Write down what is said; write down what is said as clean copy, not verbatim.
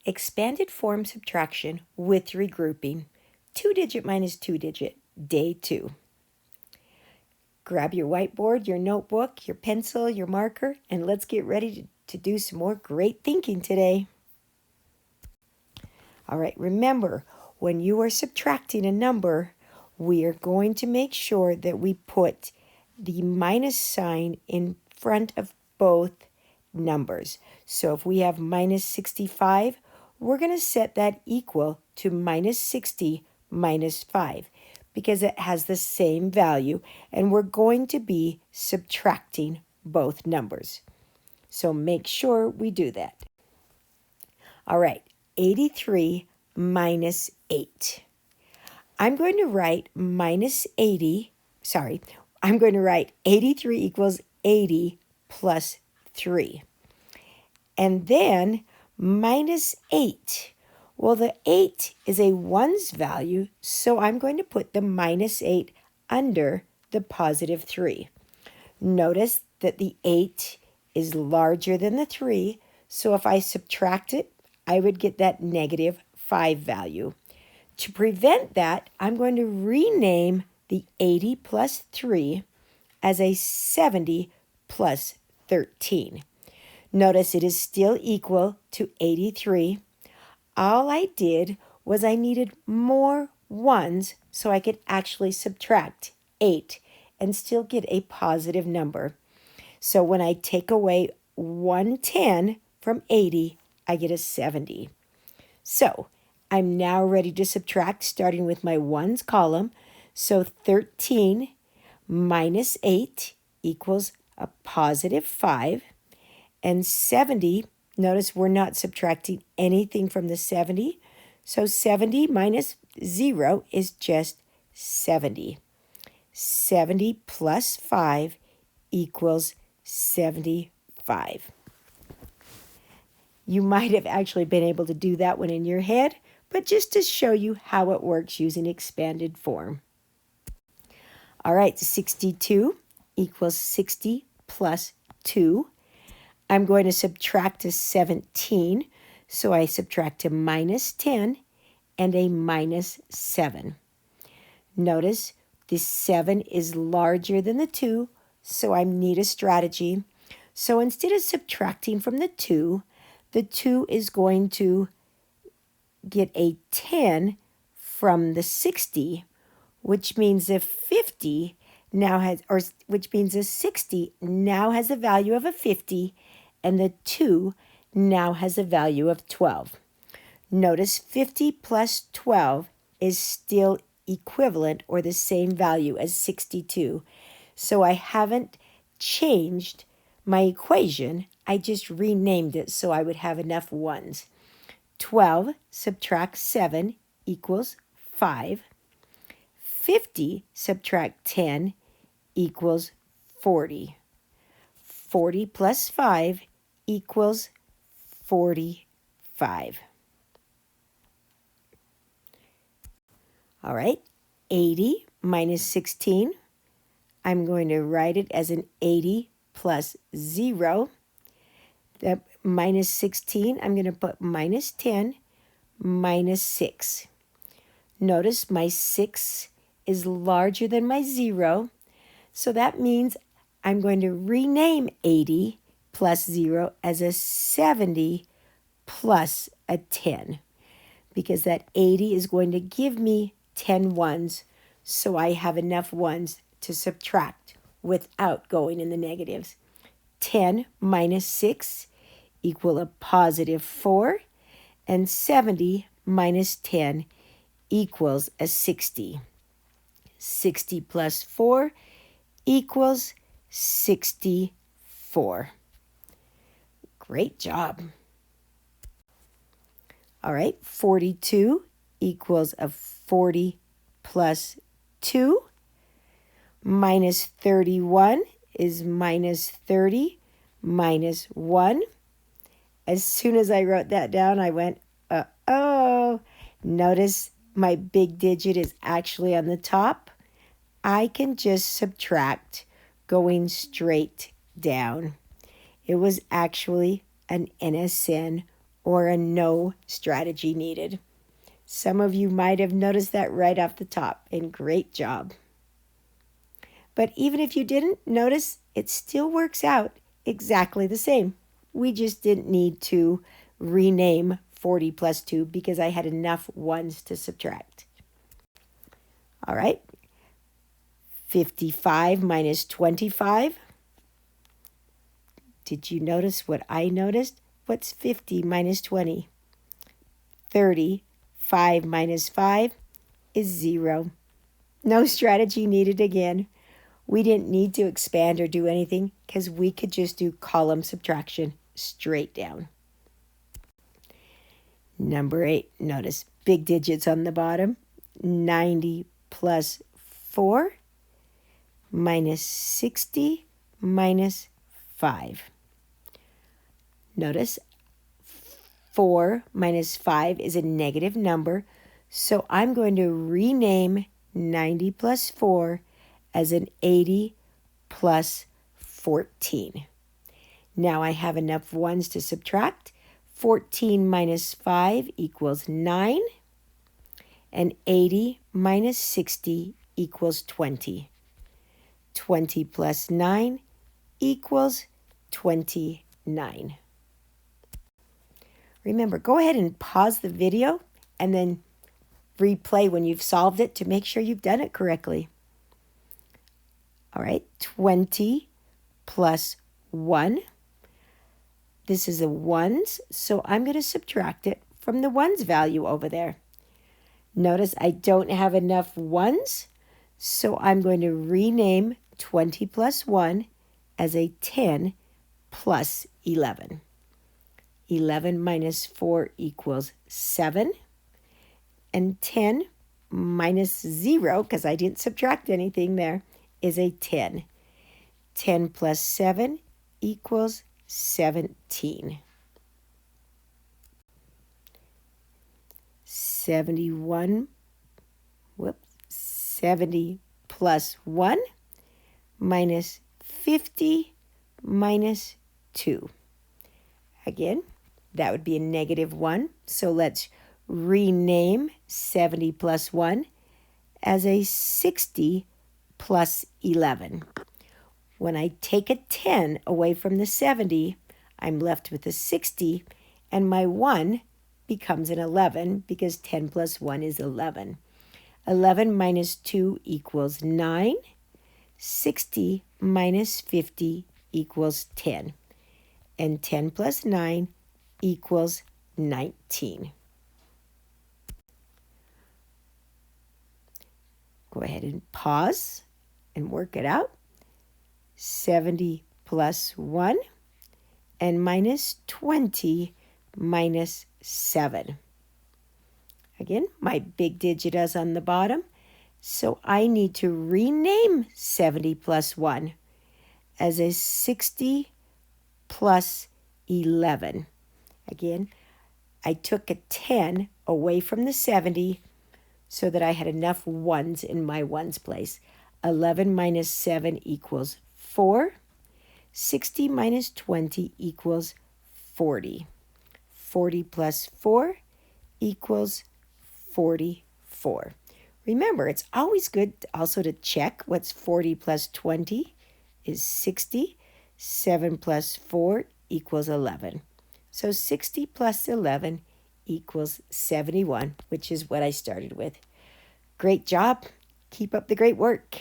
Expanded form subtraction with regrouping. 2-digit minus 2-digit, day 2. Grab your whiteboard, your notebook, your pencil, your marker, and let's get ready to do some more great thinking today. All right, remember, when you are subtracting a number, we are going to make sure that we put the minus sign in front of both numbers. So if we have minus 65, we're going to set that equal to minus 60 minus 5 because it has the same value, and we're going to be subtracting both numbers. So make sure we do that. All right, 83 minus 8. I'm going to write I'm going to write 83 equals 80 plus 3. And then minus 8. Well, the 8 is a ones value, so I'm going to put the minus 8 under the positive 3. Notice that the 8 is larger than the 3, so if I subtract it, I would get that negative 5 value. To prevent that, I'm going to rename the 80 plus 3 as a 70 plus 13. Notice it is still equal to 83. All I did was I needed more ones so I could actually subtract 8 and still get a positive number. So when I take away 110 from 80, I get a 70. So I'm now ready to subtract, starting with my ones column. So 13 minus 8 equals a positive 5. And 70, notice we're not subtracting anything from the 70. So 70 minus 0 is just 70. 70 plus 5 equals 75. You might have actually been able to do that one in your head, but just to show you how it works using expanded form. All right, 62 equals 60 plus 2. I'm going to subtract a 17, so I subtract a minus 10 and a minus 7. Notice this 7 is larger than the 2, so I need a strategy. So instead of subtracting from the 2 is going to get a 10 from the 60, which means a 50 now has, or which means a 60 now has a value of a 50, and the 2 now has a value of 12. Notice 50 plus 12 is still equivalent or the same value as 62. So I haven't changed my equation. I just renamed it so I would have enough ones. 12 subtract 7 equals 5. 50 subtract 10 equals 40. 40 plus 5 equals 45. All right, 80 minus 16. I'm going to write it as an 80 plus 0. The minus 16, I'm going to put minus 10, minus 6. Notice my 6 is larger than my 0, so that means I'm going to rename 80 plus 0 as a 70 plus a 10, because that 80 is going to give me 10 ones, so I have enough ones to subtract without going in the negatives. 10 minus 6 equal a positive 4, and 70 minus 10 equals a 60. 60 plus 4 equals 64. Great job. All right, 42 equals a 40 plus 2. Minus 31 is minus 30 minus 1. As soon as I wrote that down, I went, uh-oh. Notice my big digit is actually on the top. I can just subtract going straight down. It was actually an NSN or a no strategy needed. Some of you might have noticed that right off the top, and great job. But even if you didn't notice, it still works out exactly the same. We just didn't need to rename 40 plus 2 because I had enough ones to subtract. All right, 55 minus 25. Did you notice what I noticed? What's 50 minus 20? 30. 5 minus 5 is 0. No strategy needed again. We didn't need to expand or do anything because we could just do column subtraction straight down. Number 8, notice big digits on the bottom. 90 plus 4 minus 60 minus 5. Notice 4 minus 5 is a negative number, so I'm going to rename 90 plus 4 as an 80 plus 14. Now I have enough ones to subtract. 14 minus 5 equals 9, and 80 minus 60 equals 20. 20 plus 9 equals 29. Remember, go ahead and pause the video and then replay when you've solved it to make sure you've done it correctly. All right, 20 plus 1. This is a ones, so I'm going to subtract it from the ones value over there. Notice I don't have enough ones, so I'm going to rename 20 plus 1 as a 10 plus 11. 11 minus 4 equals 7. And 10 minus 0, because I didn't subtract anything there, is a 10. 10 plus 7 equals 17. 70 plus 1 minus 50 minus 2. Again, that would be a negative 1. So let's rename 70 plus 1 as a 60 plus 11. When I take a 10 away from the 70, I'm left with a 60, and my 1 becomes an 11 because 10 plus 1 is 11. 11 minus 2 equals 9. 60 minus 50 equals 10. And 10 plus 9 equals 19. Go ahead and pause and work it out. 70 plus 1 and minus 20 minus 7. Again, my big digit is on the bottom, so I need to rename 70 plus 1 as a 60 plus 11. Again, I took a 10 away from the 70 so that I had enough ones in my ones place. 11 minus 7 equals 4. 60 minus 20 equals 40. 40 plus 4 equals 44. Remember, it's always good also to check what's 40 plus 20 is 60. 7 plus 4 equals 11. So 60 plus 11 equals 71, which is what I started with. Great job. Keep up the great work.